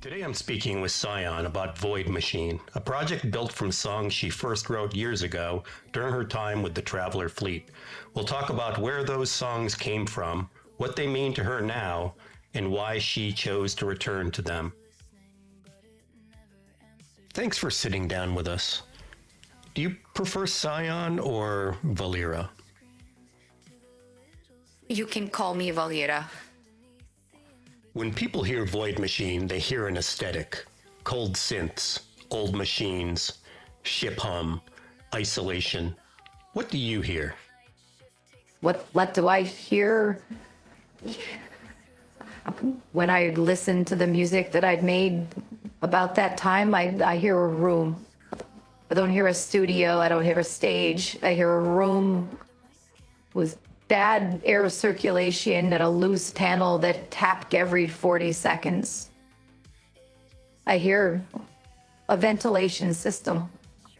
Today I'm speaking with PSION about Void Machine, a project built from songs she first wrote years ago during her time with the Traveler Fleet. We'll talk about where those songs came from, what they mean to her now, and why she chose to return to them. Thanks for sitting down with us. Do you prefer PSION or Valera? You can call me Valera. When people hear Void Machine, they hear an aesthetic. Cold synths, old machines, ship hum, isolation. What do you hear? What do I hear when I listen to the music that I'd made about that time? I hear a room. I don't hear a studio. I don't hear a stage. I hear a room with bad air circulation and a loose channel that tapped every 40 seconds. I hear a ventilation system.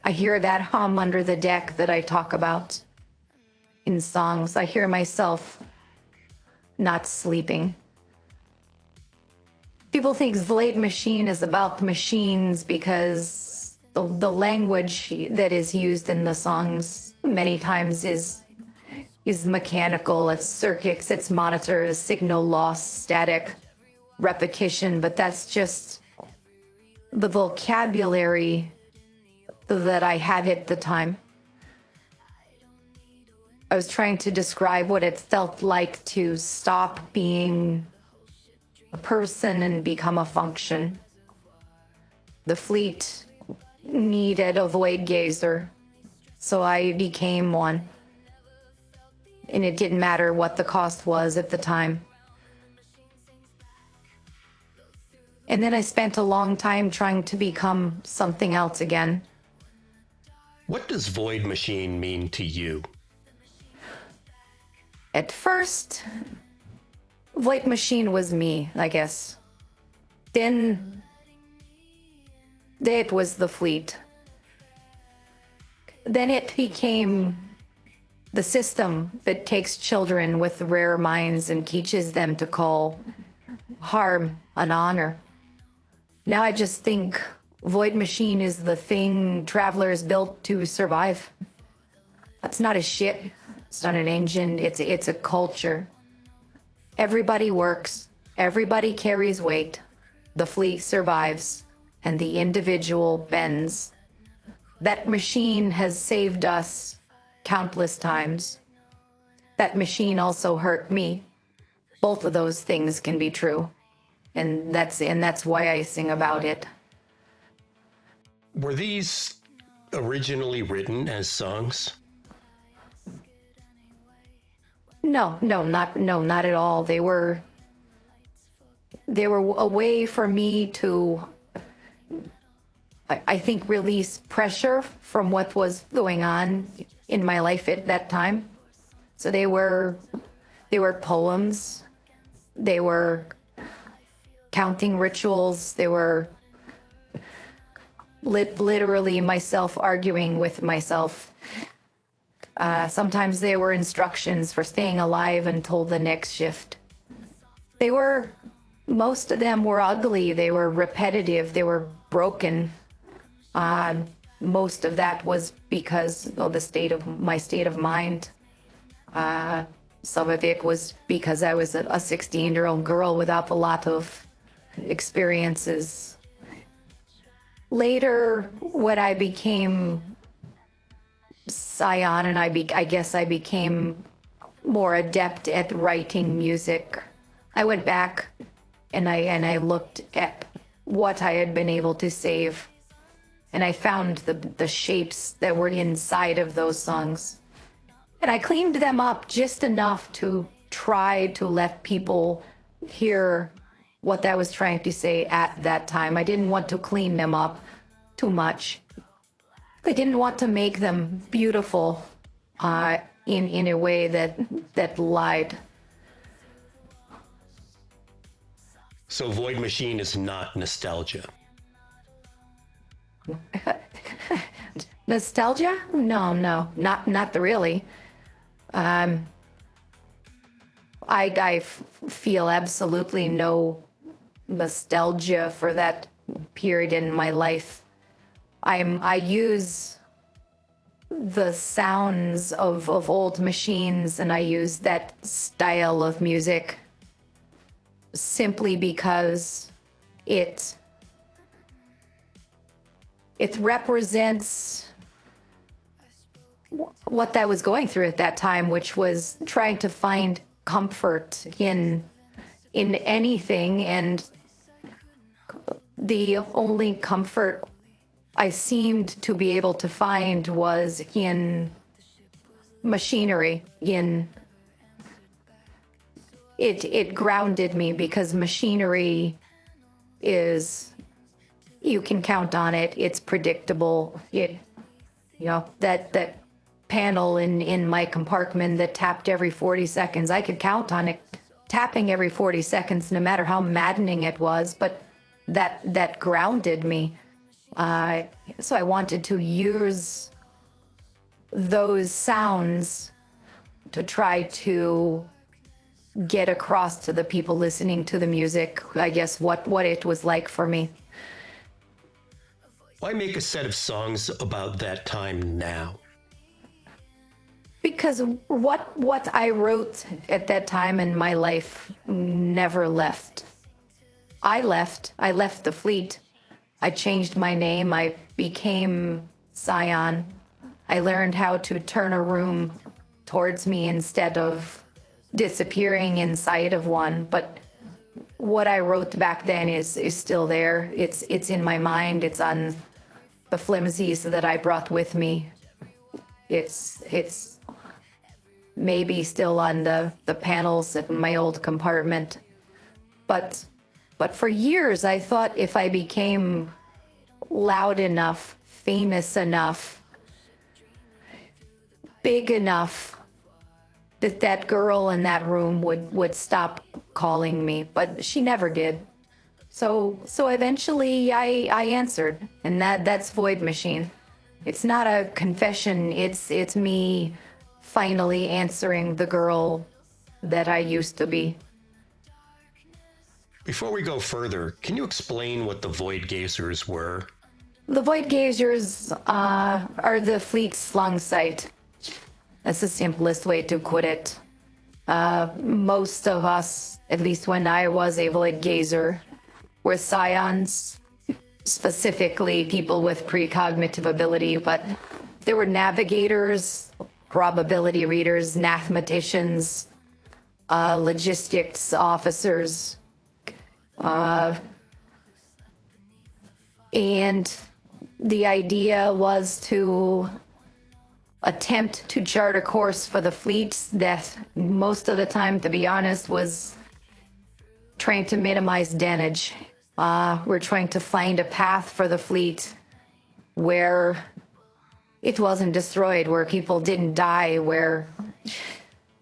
I hear that hum under the deck that I talk about in songs. I hear myself not sleeping. People think Void Machine is about the machines because the language that is used in the songs many times is mechanical. It's circuits, it's monitors, signal loss, static, repetition, but that's just the vocabulary that I had at the time. I was trying to describe what it felt like to stop being a person and become a function. The fleet needed a void gazer, so I became one. And it didn't matter what the cost was at the time. And then I spent a long time trying to become something else again. What does Void Machine mean to you? At first, Void Machine was me, I guess. Then it was the fleet. Then it became the system that takes children with rare minds and teaches them to call harm an honor. Now I just think Void Machine is the thing travelers built to survive. That's not a ship. It's not an engine. It's a culture. Everybody works. Everybody carries weight. The fleet survives, and the individual bends. That machine has saved us countless times. That machine also hurt me. Both of those things can be true. And that's why I sing about it. Were these originally written as songs? No, not at all. They were a way for me to, I think, release pressure from what was going on in my life at that time. So they were poems, they were counting rituals, they were literally myself arguing with myself. Sometimes they were instructions for staying alive until the next shift. Most of them were ugly, they were repetitive, they were broken. Most of that was because of my state of mind. Some of it was because I was a 16-year-old girl without a lot of experiences. Later, when I became PSION, and I guess I became more adept at writing music, I went back and I looked at what I had been able to save. And I found the shapes that were inside of those songs. And I cleaned them up just enough to try to let people hear what I was trying to say at that time. I didn't want to clean them up too much. I didn't want to make them beautiful in a way that lied. So Void Machine is not nostalgia. Nostalgia? No, not really. I feel absolutely no nostalgia for that period in my life. I use the sounds of old machines, and I use that style of music simply because it represents what I was going through at that time, which was trying to find comfort in anything, and the only comfort I seemed to be able to find was in machinery. It grounded me, because machinery is, you can count on it. It's predictable. That panel in my compartment that tapped every 40 seconds, I could count on it tapping every 40 seconds, no matter how maddening it was. But that grounded me. So I wanted to use those sounds to try to get across to the people listening to the music, I guess, what it was like for me. Why make a set of songs about that time now? Because what I wrote at that time in my life never left. I left the fleet. I changed my name. I became PSION. I learned how to turn a room towards me instead of disappearing inside of one. But what I wrote back then is still there. It's in my mind. It's on the flimsies that I brought with me. It's maybe still on the panels in my old compartment. But for years, I thought if I became loud enough, famous enough, big enough, that girl in that room would stop calling me. But she never did. So eventually I answered, and that's Void Machine. It's not a confession. It's me finally answering the girl that I used to be. Before we go further, can you explain what the Void Gazers were? The Void Gazers are the fleet's slung site. That's the simplest way to put it. Most of us, at least when I was a Void Gazer, were psions, specifically people with precognitive ability, but there were navigators, probability readers, mathematicians, logistics officers, and the idea was to attempt to chart a course for the fleet that most of the time, to be honest, was trying to minimize damage. We're trying to find a path for the fleet where it wasn't destroyed, where people didn't die, where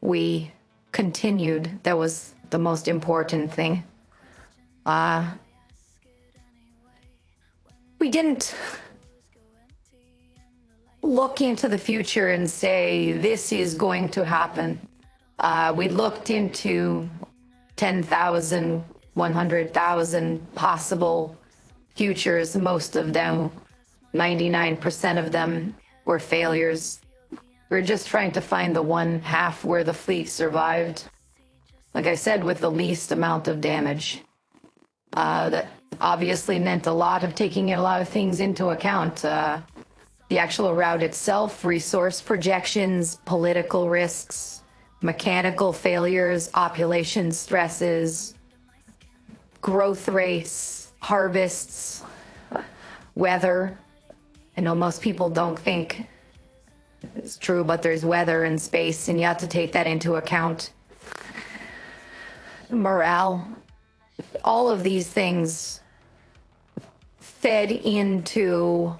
we continued. That was the most important thing. We didn't look into the future and say, this is going to happen. We looked into 10,000, 100,000 possible futures. Most of them, 99% of them, were failures. We're just trying to find the one half where the fleet survived. Like I said, with the least amount of damage. That obviously meant a lot of taking a lot of things into account. The actual route itself, resource projections, political risks, mechanical failures, population stresses, growth rates, harvests, weather. I know most people don't think it's true, but there's weather and space, and you have to take that into account. Morale. All of these things fed into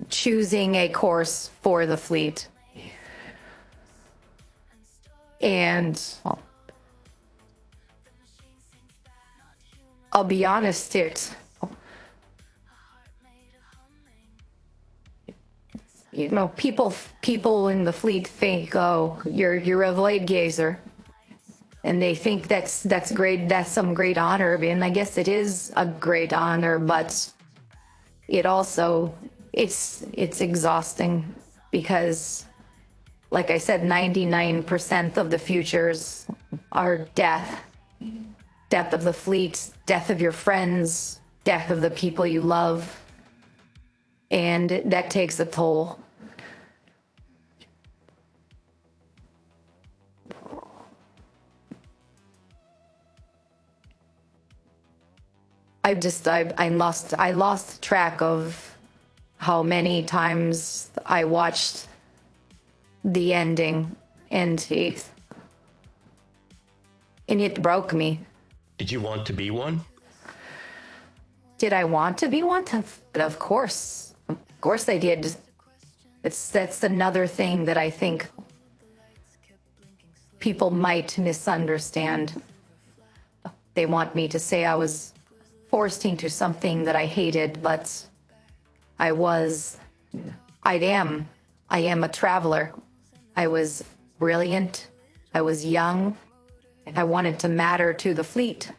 choosing a course for the fleet. And I'll be honest, people in the fleet think, oh, you're a Void Gazer. And they think that's great, that's some great honor. And I guess it is a great honor, but it also, it's exhausting because, like I said, 99% of the futures are death. Death of the fleet, death of your friends, death of the people you love. And that takes a toll. I lost track of how many times I watched the ending, and it broke me. Did you want to be one? Did I want to be one? Of course I did. That's another thing that I think people might misunderstand. They want me to say I was forced into something that I hated, but I am a traveler. I was brilliant. I was young. I wanted to matter to the fleet.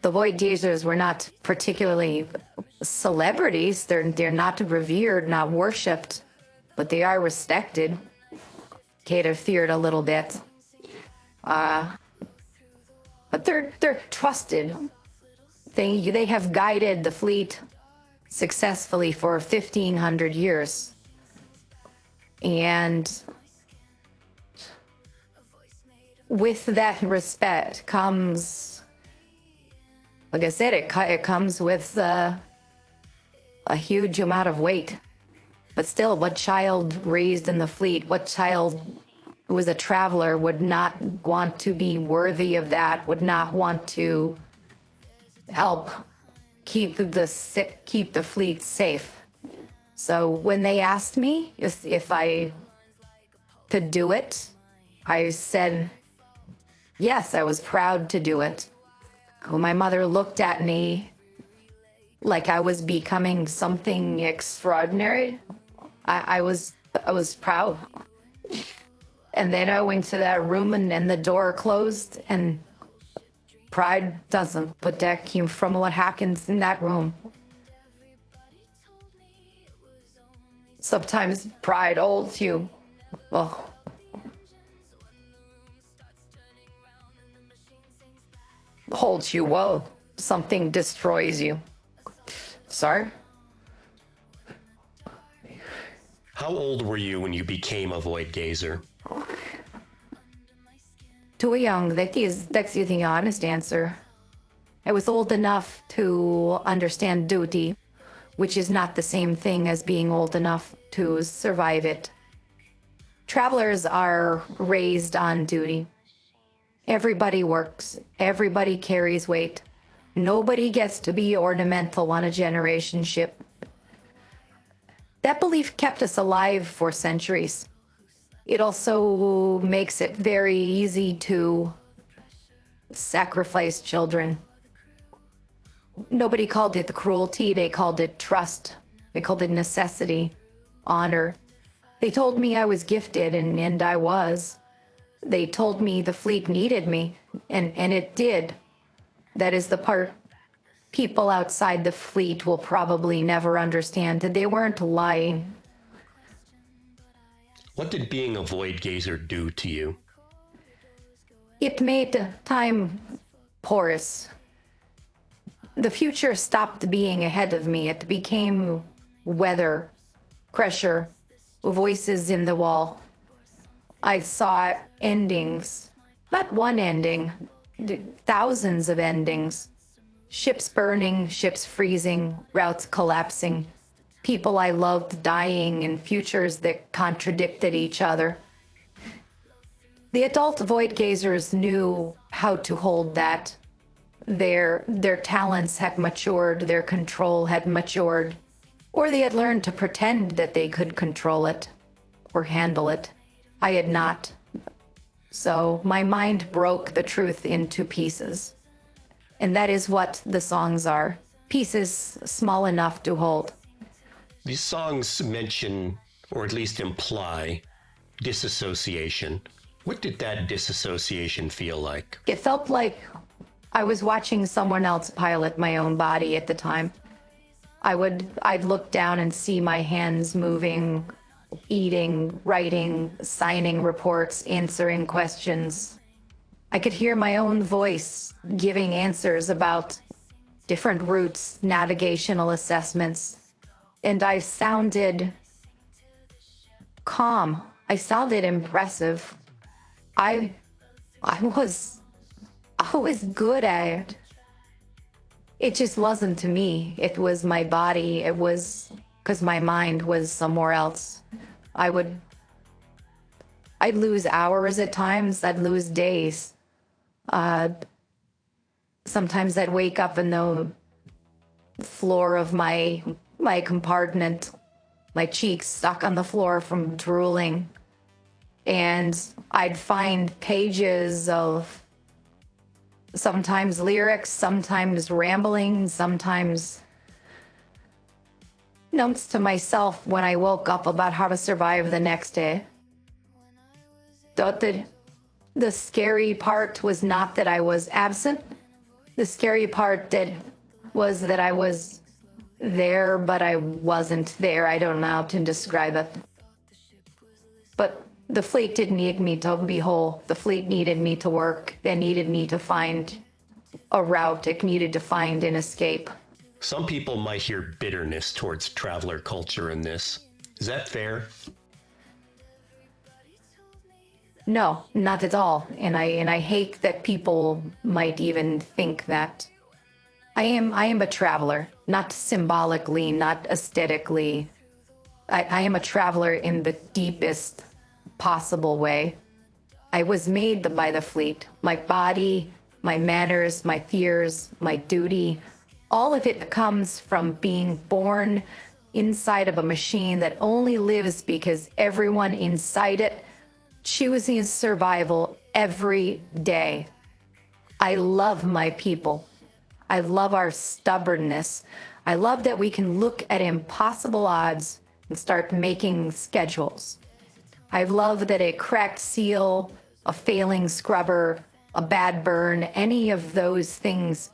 The Void Gazers were not particularly celebrities. They're not revered, not worshipped, but they are respected. Cater feared a little bit. But they're trusted. They have guided the fleet successfully for 1,500 years. And with that respect comes, like I said, it comes with a huge amount of weight. But still, what child raised in the fleet, what child who was a traveler would not want to be worthy of that, would not want to help keep the fleet safe? So when they asked me if I could do it, I said yes. I was proud to do it. When my mother looked at me like I was becoming something extraordinary, I was proud. And then I went to that room and the door closed, and pride doesn't, but that came from what happens in that room. Sometimes pride holds you. Well, holds you well. Something destroys you. Sorry? How old were you when you became a Void Gazer? Too young. That's the honest answer. I was old enough to understand duty, which is not the same thing as being old enough to survive it. Travelers are raised on duty. Everybody works. Everybody carries weight. Nobody gets to be ornamental on a generation ship. That belief kept us alive for centuries. It also makes it very easy to sacrifice children. Nobody called it cruelty. They called it trust. They called it necessity, honor. They told me I was gifted, and I was. They told me the fleet needed me, and it did. That is the part people outside the fleet will probably never understand. They weren't lying. What did being a Void Gazer do to you? It made time porous. The future stopped being ahead of me. It became weather, pressure, voices in the wall. I saw endings, not one ending, thousands of endings. Ships burning, ships freezing, routes collapsing, people I loved dying, and futures that contradicted each other. The adult Void Gazers knew how to hold that. Their talents had matured, their control had matured, or they had learned to pretend that they could control it or handle it. I had not. So my mind broke the truth into pieces. And that is what the songs are. Pieces small enough to hold. These songs mention, or at least imply, disassociation. What did that disassociation feel like? It felt like I was watching someone else pilot my own body at the time. I'd look down and see my hands moving, eating, writing, signing reports, answering questions. I could hear my own voice giving answers about different routes, navigational assessments, and I sounded calm. I sounded impressive. I was good at it. It just wasn't to me. It was my body. It was because my mind was somewhere else. I'd lose hours at times. I'd lose days. Sometimes I'd wake up in the floor of my compartment, my cheeks stuck on the floor from drooling. And I'd find pages of sometimes lyrics, sometimes rambling, sometimes notes to myself when I woke up about how to survive the next day. The scary part was not that I was absent. The scary part was that I was there, but I wasn't there. I don't know how to describe it. But the fleet didn't need me to be whole. The fleet needed me to work. They needed me to find a route. It needed to find an escape. Some people might hear bitterness towards traveler culture in this. Is that fair? No, not at all. And I hate that people might even think that. I am a traveler, not symbolically, not aesthetically. I am a traveler in the deepest possible way. I was made by the fleet. My body, my manners, my fears, my duty, all of it comes from being born inside of a machine that only lives because everyone inside it chooses survival every day. I love my people. I love our stubbornness. I love that we can look at impossible odds and start making schedules. I love that a cracked seal, a failing scrubber, a bad burn, any of those things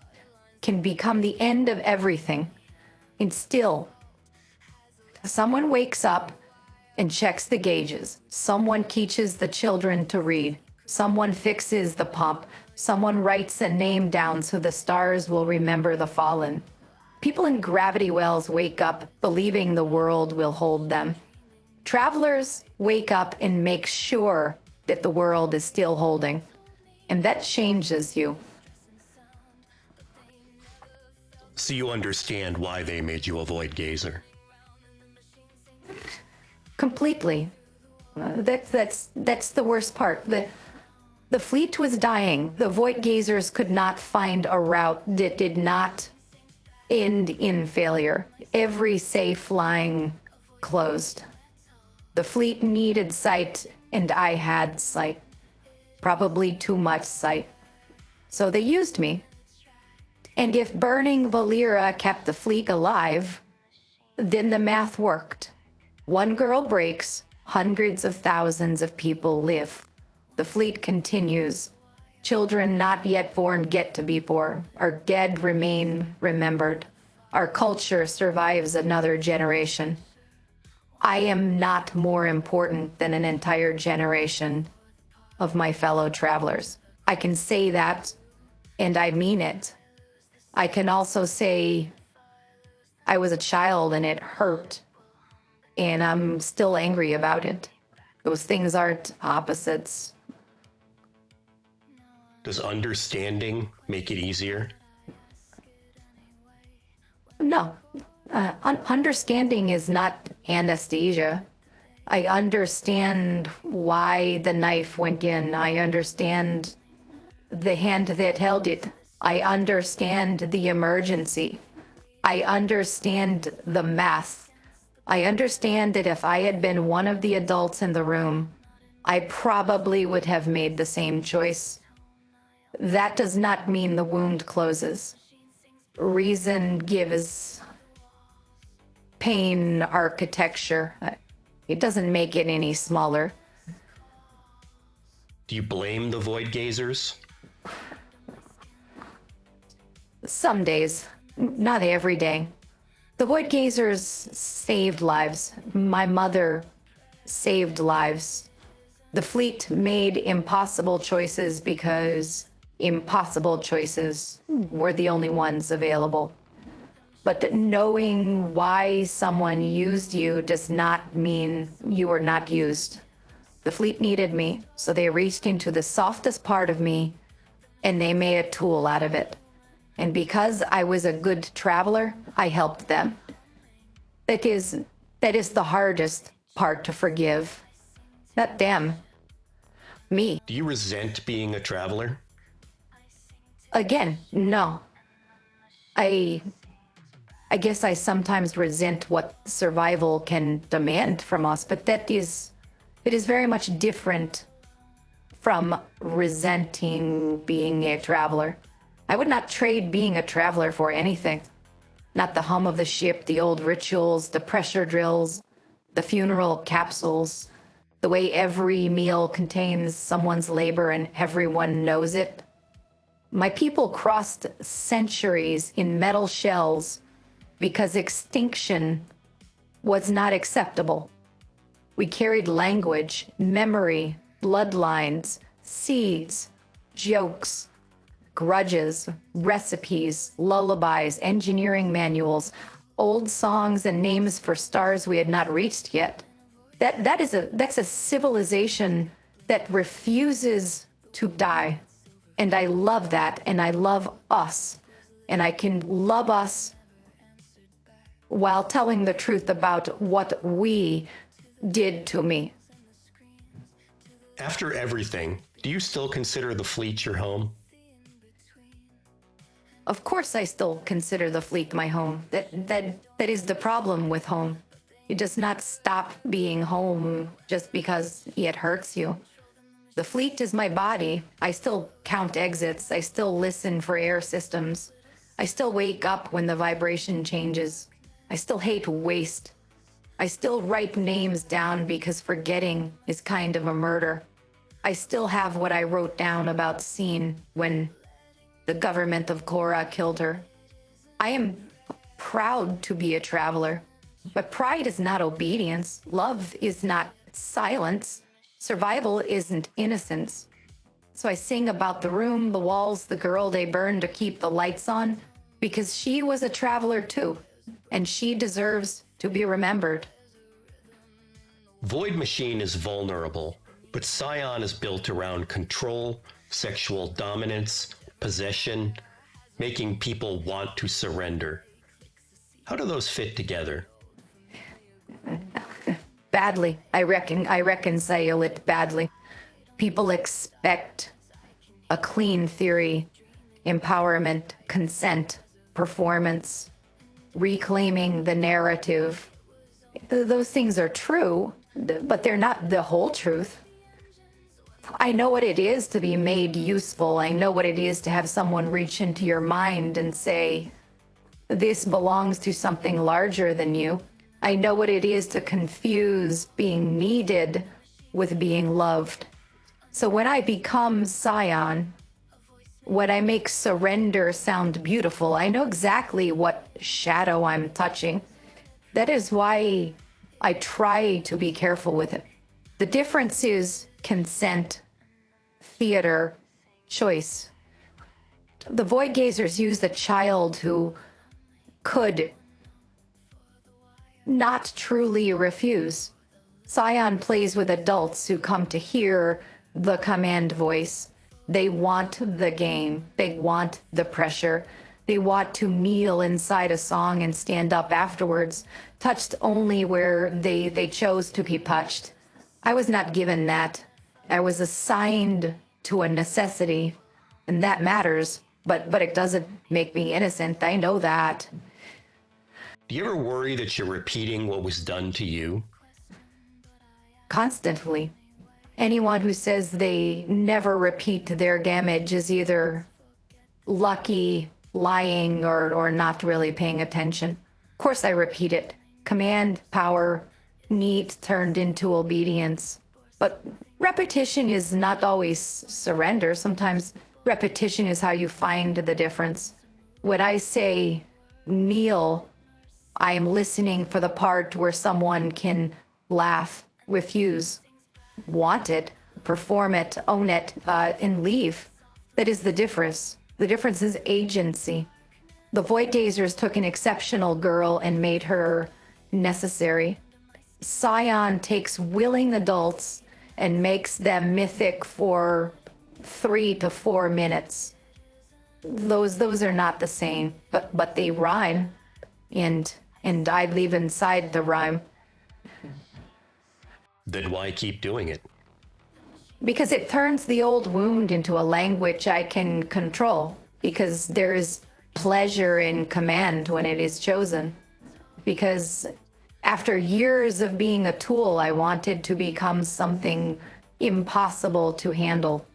can become the end of everything. And still, someone wakes up and checks the gauges. Someone teaches the children to read. Someone fixes the pump. Someone writes a name down so the stars will remember the fallen. People in gravity wells wake up believing the world will hold them. Travelers wake up and make sure that the world is still holding. And that changes you. So you understand why they made you a void gazer. Completely. That's the worst part. The fleet was dying. The void gazers could not find a route that did not end in failure. Every safe line closed. The fleet needed sight, and I had sight. Probably too much sight. So they used me. And if burning Valera kept the fleet alive, then the math worked. One girl breaks, hundreds of thousands of people live. The fleet continues. Children not yet born get to be born. Our dead remain remembered. Our culture survives another generation. I am not more important than an entire generation of my fellow travelers. I can say that, and I mean it. I can also say I was a child and it hurt, and I'm still angry about it. Those things aren't opposites. Does understanding make it easier? No. Understanding is not anesthesia. I understand why the knife went in. I understand the hand that held it. I understand the emergency. I understand the math. I understand that if I had been one of the adults in the room, I probably would have made the same choice. That does not mean the wound closes. Reason gives pain architecture. It doesn't make it any smaller. Do you blame the void gazers? Some days, not every day. The void gazers saved lives. My mother saved lives. The fleet made impossible choices because impossible choices were the only ones available. But knowing why someone used you does not mean you were not used. The fleet needed me, so they reached into the softest part of me and they made a tool out of it. And because I was a good traveler, I helped them. That is the hardest part to forgive. Not them, me. Do you resent being a traveler? Again, no. I guess I sometimes resent what survival can demand from us, but it is very much different from resenting being a traveler. I would not trade being a traveler for anything. Not the hum of the ship, the old rituals, the pressure drills, the funeral capsules, the way every meal contains someone's labor and everyone knows it. My people crossed centuries in metal shells because extinction was not acceptable. We carried language, memory, bloodlines, seeds, jokes, grudges, recipes, lullabies, engineering manuals, old songs and names for stars we had not reached yet. That's a civilization that refuses to die. And I love that, and I love us. And I can love us while telling the truth about what we did to me. After everything, do you still consider the fleet your home? Of course I still consider the fleet my home. That is the problem with home. It does not stop being home just because it hurts you. The fleet is my body. I still count exits. I still listen for air systems. I still wake up when the vibration changes. I still hate waste. I still write names down because forgetting is kind of a murder. I still have what I wrote down about Scene when the government of Korra killed her. I am proud to be a traveler, but pride is not obedience. Love is not silence. Survival isn't innocence. So I sing about the room, the walls, the girl they burned to keep the lights on, because she was a traveler too, and she deserves to be remembered. Void Machine is vulnerable, but PSION is built around control, sexual dominance, possession, making people want to surrender. How do those fit together? Badly. I reconcile it badly. People expect a clean theory, empowerment, consent, performance, reclaiming the narrative. Those things are true, but they're not the whole truth. I know what it is to be made useful. I know what it is to have someone reach into your mind and say, this belongs to something larger than you. I know what it is to confuse being needed with being loved. So when I become PSION, when I make surrender sound beautiful, I know exactly what shadow I'm touching. That is why I try to be careful with it. The difference is consent, theater, choice. The void gazers use the child who could not truly refuse. PSION plays with adults who come to hear the command voice. They want the game. They want the pressure. They want to kneel inside a song and stand up afterwards, touched only where they chose to be touched. I was not given that. I was assigned to a necessity, and that matters, but it doesn't make me innocent. I know that. Do you ever worry that you're repeating what was done to you? Constantly. Anyone who says they never repeat their damage is either lucky, lying, or not really paying attention. Of course I repeat it. Command, power, need turned into obedience. But repetition is not always surrender. Sometimes repetition is how you find the difference. When I say kneel, I am listening for the part where someone can laugh, refuse, want it, perform it, own it, and leave. That is the difference. The difference is agency. The Void Dazers took an exceptional girl and made her necessary. PSION takes willing adults and makes them mythic for 3 to 4 minutes. Those are not the same, but they rhyme, and I live inside the rhyme. Then why keep doing it? Because it turns the old wound into a language I can control. Because there is pleasure in command when it is chosen. Because after years of being a tool, I wanted to become something impossible to handle.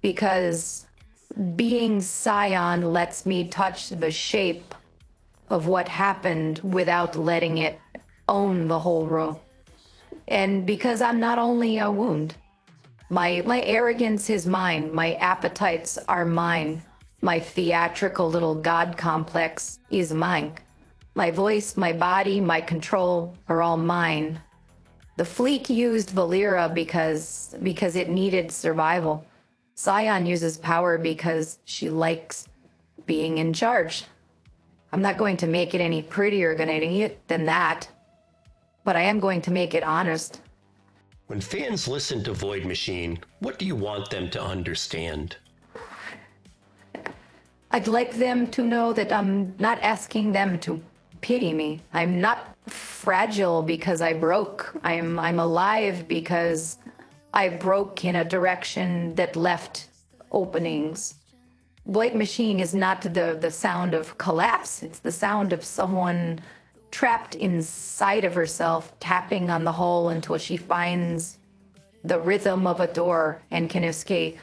Because being PSION lets me touch the shape of what happened without letting it own the whole room. And because I'm not only a wound, my arrogance is mine, my appetites are mine, my theatrical little god complex is mine. My voice, my body, my control are all mine. The fleet used Valera because it needed survival. PSION uses power because she likes being in charge. I'm not going to make it any prettier than that, but I am going to make it honest. When fans listen to Void Machine, what do you want them to understand? I'd like them to know that I'm not asking them to pity me. I'm not fragile because I broke. I'm alive because I broke in a direction that left openings. Void Machine is not the sound of collapse. It's the sound of someone trapped inside of herself, tapping on the hole until she finds the rhythm of a door and can escape.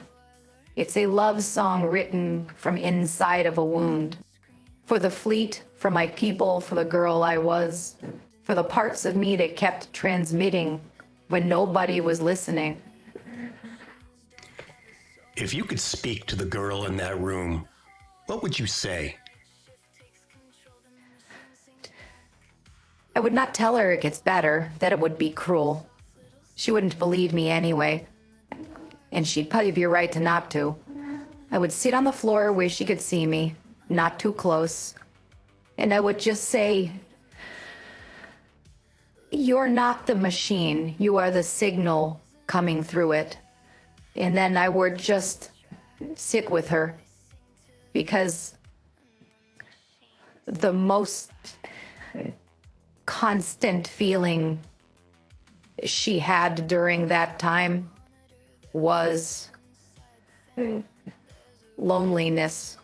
It's a love song written from inside of a wound. For the fleet, for my people, for the girl I was, for the parts of me that kept transmitting when nobody was listening. If you could speak to the girl in that room, what would you say? I would not tell her it gets better, that it would be cruel. She wouldn't believe me anyway. And she'd probably be right to not to. I would sit on the floor where she could see me, not too close. And I would just say, "You're not the machine, you are the signal coming through it." And then I would just sit with her. Because the most constant feeling she had during that time was loneliness.